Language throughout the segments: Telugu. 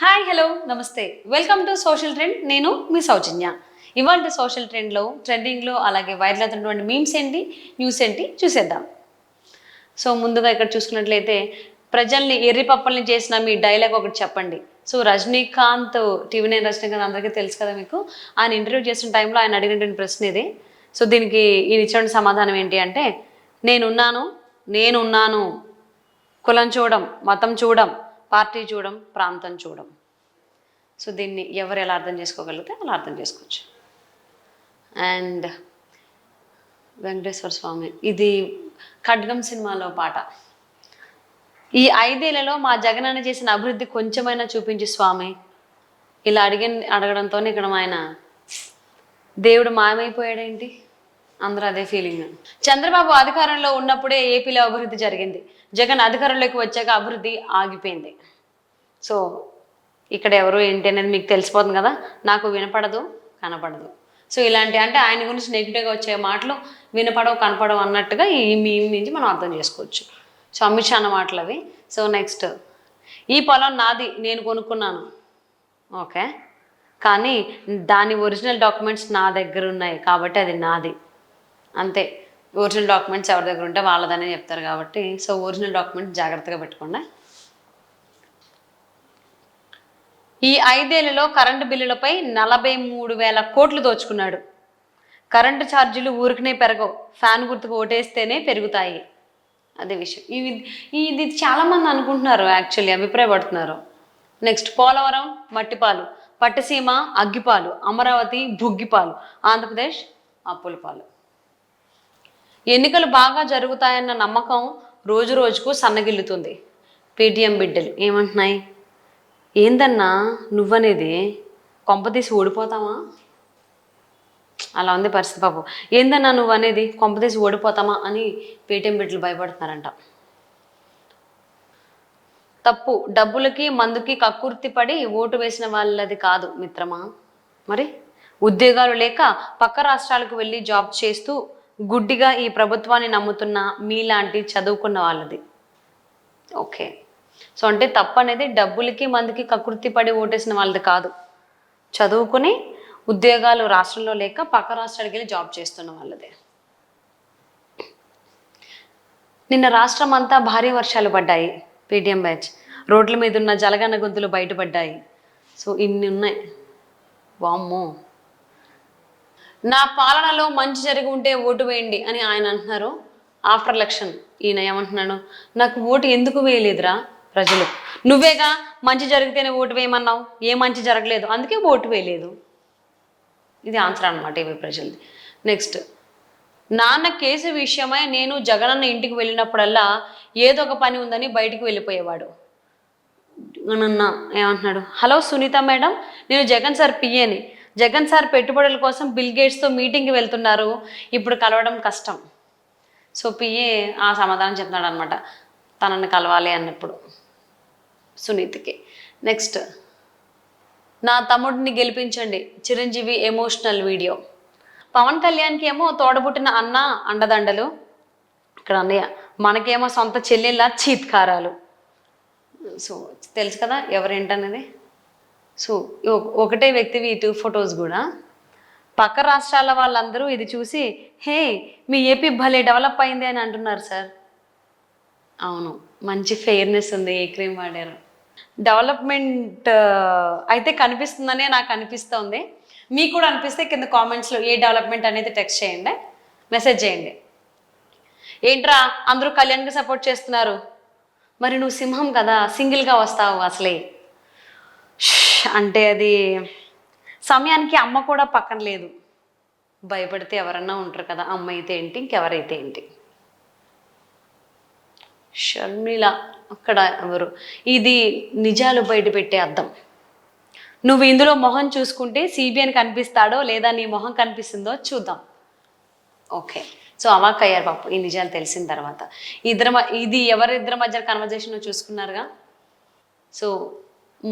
హాయ్ హలో నమస్తే వెల్కమ్ టు సోషల్ ట్రెండ్. నేను మీ సౌజన్య. ఇవాళ సోషల్ ట్రెండింగ్లో అలాగే వైరల్ అవుతున్నటువంటి మీమ్స్ ఏంటి, న్యూస్ ఏంటి చూసేద్దాం. సో ముందుగా ఇక్కడ చూసుకున్నట్లయితే ప్రజల్ని ఎర్రిపప్పల్ని చేసిన మీ డైలాగ్ ఒకటి చెప్పండి. సో రజనీకాంత్, టీవీ9 రజనీకాంత్ అందరికీ తెలుసు కదా మీకు. ఆయన ఇంటర్వ్యూ చేసిన టైంలో ఆయన అడిగినటువంటి ప్రశ్న ఇది. సో దీనికి ఈయన ఇచ్చిన సమాధానం ఏంటి అంటే, నేనున్నాను, కులం చూడం, మతం చూడం, పార్టీ చూడం, ప్రాంతం చూడం. సో దీన్ని ఎవరు ఎలా అర్థం చేసుకోగలిగితే అలా అర్థం చేసుకోవచ్చు. అండ్ వెంకటేశ్వర స్వామి, ఇది ఖడ్గం సినిమాలో పాట. ఈ 5 ఏళ్లలో మా జగనన్న చేసిన అభివృద్ధి కొంచెమైనా చూపించి స్వామి. ఇలా అడగడంతో ఇక్కడ ఆయన దేవుడు మాయమైపోయాడేంటి, అందరూ అదే ఫీలింగ్. చంద్రబాబు అధికారంలో ఉన్నప్పుడే ఏపీలో అభివృద్ధి జరిగింది, జగన్ అధికారంలోకి వచ్చాక అభివృద్ధి ఆగిపోయింది. సో ఇక్కడ ఎవరు ఏంటి అనేది మీకు తెలిసిపోతుంది కదా. నాకు వినపడదు, కనపడదు. సో ఇలాంటి అంటే ఆయన గురించి నెగిటివ్గా వచ్చే మాటలు వినపడవు, కనపడవు అన్నట్టుగా ఈ మీమ్ నుంచి మనం అర్థం చేసుకోవచ్చు. సో అమిత్ షా అన్న మాటలు అవి. సో నెక్స్ట్, ఈ పొలం నాది, నేను కొనుక్కున్నాను. ఓకే, కానీ దాని ఒరిజినల్ డాక్యుమెంట్స్ నా దగ్గర ఉన్నాయి కాబట్టి అది నాది, అంతే. ఒరిజినల్ డాక్యుమెంట్స్ ఎవరి దగ్గర ఉంటే వాళ్ళదనే చెప్తారు కాబట్టి సో ఒరిజినల్ డాక్యుమెంట్స్ జాగ్రత్తగా పెట్టుకోండి. ఈ 5 ఏళ్లలో కరెంటు బిల్లులపై 43,000 కోట్లు దోచుకున్నాడు. కరెంటు ఛార్జీలు ఊరికనే పెరగవు, ఫ్యాన్ గుర్తుకు ఓటేస్తేనే పెరుగుతాయి. అదే విషయం. ఇది చాలామంది అనుకుంటున్నారు, యాక్చువల్లీ అభిప్రాయపడుతున్నారు. నెక్స్ట్, పోలవరం మట్టిపాలు, పట్టిసీమ అగ్గిపాలు, అమరావతి బుగ్గిపాలు, ఆంధ్రప్రదేశ్ అప్పుల పాలు. ఎన్నికలు బాగా జరుగుతాయన్న నమ్మకం రోజు రోజుకు సన్నగిల్లుతుంది. పేటీఎం బిడ్డలు ఏమంటున్నాయి, ఏందన్నా నువ్వనేది, కొంపతీసి ఓడిపోతామా? అలా ఉంది పరిస్థితి పాపం. ఏందన్నా నువ్వు అనేది, కొంపతీసి ఓడిపోతామా అని పేటీఎం బిడ్డలు భయపడుతున్నారంట. తప్పు, డబ్బులకి మందుకి కక్కుర్తి పడి ఓటు వేసిన వాళ్ళది కాదు మిత్రమా. మరి ఉద్యోగాలు లేక పక్క రాష్ట్రాలకు వెళ్ళి జాబ్ చేస్తూ గుడ్డిగా ఈ ప్రభుత్వాన్ని నమ్ముతున్న మీలాంటి చదువుకున్న వాళ్ళది. ఓకే, సో అంటే తప్పు అనేది డబ్బులకి మందుకి కకృతి పడి ఓటేసిన వాళ్ళది కాదు, చదువుకుని ఉద్యోగాలు రాష్ట్రంలో లేక పక్క రాష్ట్రానికి వెళ్ళి జాబ్ చేస్తున్న వాళ్ళదే. నిన్న రాష్ట్రం అంతా భారీ వర్షాలు పడ్డాయి. పేటీఎం బ్యాచ్, రోడ్ల మీద ఉన్న జలగన్న గొంతులు బయటపడ్డాయి. సో ఇన్ని ఉన్నాయి. వామ్మో, నా పాలనలో మంచి జరిగి ఉంటే ఓటు వేయండి అని ఆయన అంటున్నారు. ఆఫ్టర్ ఎలక్షన్ ఈయన ఏమంటున్నాడు, నాకు ఓటు ఎందుకు వేయలేదురా ప్రజలు, నువ్వేగా మంచి జరిగితేనే ఓటు వేయమన్నావు, ఏ మంచి జరగలేదు అందుకే ఓటు వేయలేదు. ఇది ఆన్సర్ అనమాట ఇవి ప్రజలది. నెక్స్ట్, నాన్న కేసు విషయమై నేను జగనన్న ఇంటికి వెళ్ళినప్పుడల్లా ఏదో ఒక పని ఉందని బయటికి వెళ్ళిపోయేవాడు. నన్న ఏమంటున్నాడు, హలో సునీత మేడం, నేను జగన్ సార్ పిఏని. జగన్ సార్ పెట్టుబడుల కోసం బిల్ గేట్స్తో మీటింగ్కి వెళ్తున్నారు, ఇప్పుడు కలవడం కష్టం. సో పిఏ ఆ సమాధానం చెప్తున్నాడు అనమాట, తనని కలవాలి అన్నప్పుడు సునీతకి. నెక్స్ట్, నా తమ్ముడిని గెలిపించండి, చిరంజీవి ఎమోషనల్ వీడియో. పవన్ కళ్యాణ్కి ఏమో తోడబుట్టిన అన్న అండదండలు, ఇక్కడ అన్నయ్య, మనకేమో సొంత చెల్లెళ్ళ చీత్కారాలు. సో తెలుసు కదా ఎవరేంటనేది. సో ఒకటే వ్యక్తివి 2 ఫొటోస్ కూడా. పక్క రాష్ట్రాల వాళ్ళందరూ ఇది చూసి హే మీ ఏపీ భలే డెవలప్ అయింది అని అంటున్నారు సార్. అవును, మంచి ఫెయిర్నెస్ ఉంది, ఏ క్రీమ్ వాడారు. డెవలప్మెంట్ అయితే కనిపిస్తుందనే నాకు అనిపిస్తుంది. మీకు కూడా అనిపిస్తే కింద కామెంట్స్లో ఏ డెవలప్మెంట్ అనేది టెక్స్ట్ చేయండి, మెసేజ్ చేయండి. ఏంట్రా అందరూ కళ్యాణ్కి సపోర్ట్ చేస్తున్నారు, మరి నువ్వు సింహం కదా, సింగిల్గా వస్తావు అసలే అంటే అది సమయానికి అమ్మ కూడా పక్కన లేదు. భయపడితే ఎవరన్నా ఉంటారు కదా, అమ్మ అయితే ఏంటి ఇంకెవరైతే ఏంటి. షర్మిల అక్కడ ఎవరు, ఇది నిజాలు బయట పెట్టే అర్థం. నువ్వు ఇందులో మొహం చూసుకుంటే సిబిఐని కనిపిస్తాడో లేదా నీ మొహం కనిపిస్తుందో చూద్దాం. ఓకే, సో అవాక్ అయ్యారు పాపం ఈ నిజాలు తెలిసిన తర్వాత. ఇది ఎవరిద్దరి మధ్య కన్వర్జేషన్ చూసుకున్నారుగా. సో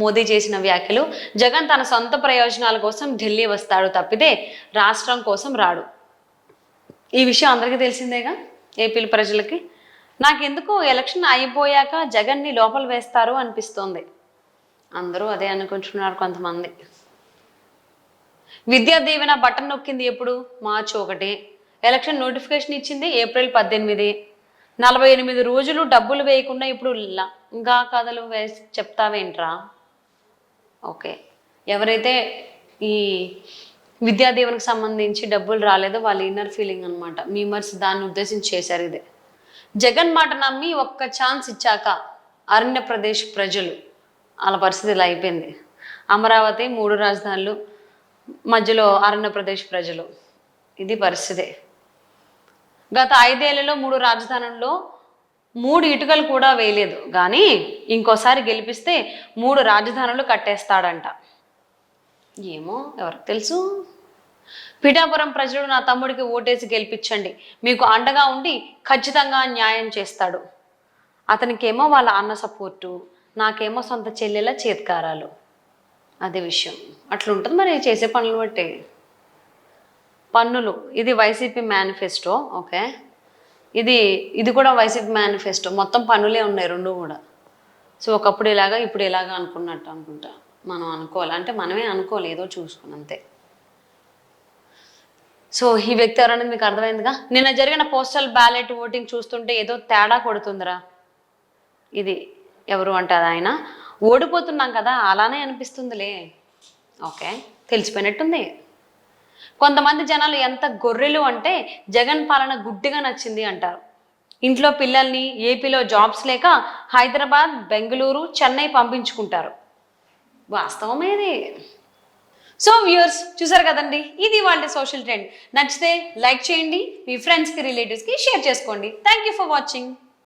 మోదీ చేసిన వ్యాఖ్యలు, జగన్ తన సొంత ప్రయోజనాల కోసం ఢిల్లీ వస్తాడు తప్పితే రాష్ట్రం కోసం రాడు. ఈ విషయం అందరికీ తెలిసిందేగా ఏపీ ప్రజలకి. నాకెందుకు ఎలక్షన్ అయిపోయాక జగన్ని లోపల వేస్తారు అనిపిస్తోంది. అందరూ అదే అనుకుంటున్నారు కొంతమంది. విద్యా దీవెన బటన్ నొక్కింది ఎప్పుడు? మార్చి 1. ఎలక్షన్ నోటిఫికేషన్ ఇచ్చింది ఏప్రిల్ 18. 48 రోజులు డబ్బులు వేయకుండా ఇప్పుడు లంగా కథలు వేసి చెప్తావేంట్రా? ఓకే, ఎవరైతే ఈ విద్యా దీవెనకు సంబంధించి డబ్బులు రాలేదో వాళ్ళ ఇన్నర్ ఫీలింగ్ అనమాట. మీమర్స్ దాన్ని ఉద్దేశించి చేశారు ఇదే. జగన్ మాట నమ్మి ఒక్క ఛాన్స్ ఇచ్చాక అరణ్యప్రదేశ్ ప్రజలు వాళ్ళ పరిస్థితి ఇలా అయిపోయింది. అమరావతి 3 రాజధానులు, మధ్యలో అరణ్యప్రదేశ్ ప్రజలు, ఇది పరిస్థితి. గత 5 ఏళ్లలో 3 రాజధానుల్లో 3 ఇటుకలు కూడా వేయలేదు, కానీ ఇంకోసారి గెలిపిస్తే 3 రాజధానులు కట్టేస్తాడంట. ఏమో ఎవరికి తెలుసు. పిఠాపురం ప్రజలు నా తమ్ముడికి ఓటేసి గెలిపించండి, మీకు అండగా ఉండి ఖచ్చితంగా న్యాయం చేస్తాడు. అతనికేమో వాళ్ళ అన్న సపోర్టు, నాకేమో సొంత చెల్లెల చేత్కారాలు. అదే విషయం. అట్లుంటుంది మరి చేసే పనులు బట్టి. పన్నులు, ఇది వైసీపీ మేనిఫెస్టో. ఓకే, ఇది కూడా వైసీపీ మేనిఫెస్టో. మొత్తం పన్నులే ఉన్నాయి 2 కూడా. సో ఒకప్పుడు ఇలాగా ఇప్పుడు ఇలాగా అనుకున్నట్టు అనుకుంటా మనం అనుకోవాలి. అంటే మనమే అనుకోవాలి, ఏదో చూసుకుని అంతే. సో ఈ వ్యక్తి ఎవరనేది మీకు అర్థమైందిగా. నిన్న జరిగిన పోస్టల్ బ్యాలెట్ ఓటింగ్ చూస్తుంటే ఏదో తేడా కొడుతుందిరా. ఇది ఎవరు అంటారు ఆయన. ఓడిపోతున్నాం కదా అలానే అనిపిస్తుందిలే. ఓకే, తెలిసిపోయినట్టుంది. కొంతమంది జనాలు ఎంత గొర్రెలు అంటే జగన్ పాలన గుడ్డిగా నచ్చింది అంటారు. ఇంట్లో పిల్లల్ని ఏపీలో జాబ్స్ లేక హైదరాబాద్, బెంగళూరు, చెన్నై పంపించుకుంటారు. వాస్తవమేది. సో వ్యూయర్స్ చూసారు కదండి, ఇది వాళ్ళ సోషల్ ట్రెండ్. నచ్చితే లైక్ చేయండి, మీ ఫ్రెండ్స్కి రిలేటివ్స్కి షేర్ చేసుకోండి. Thank you for watching.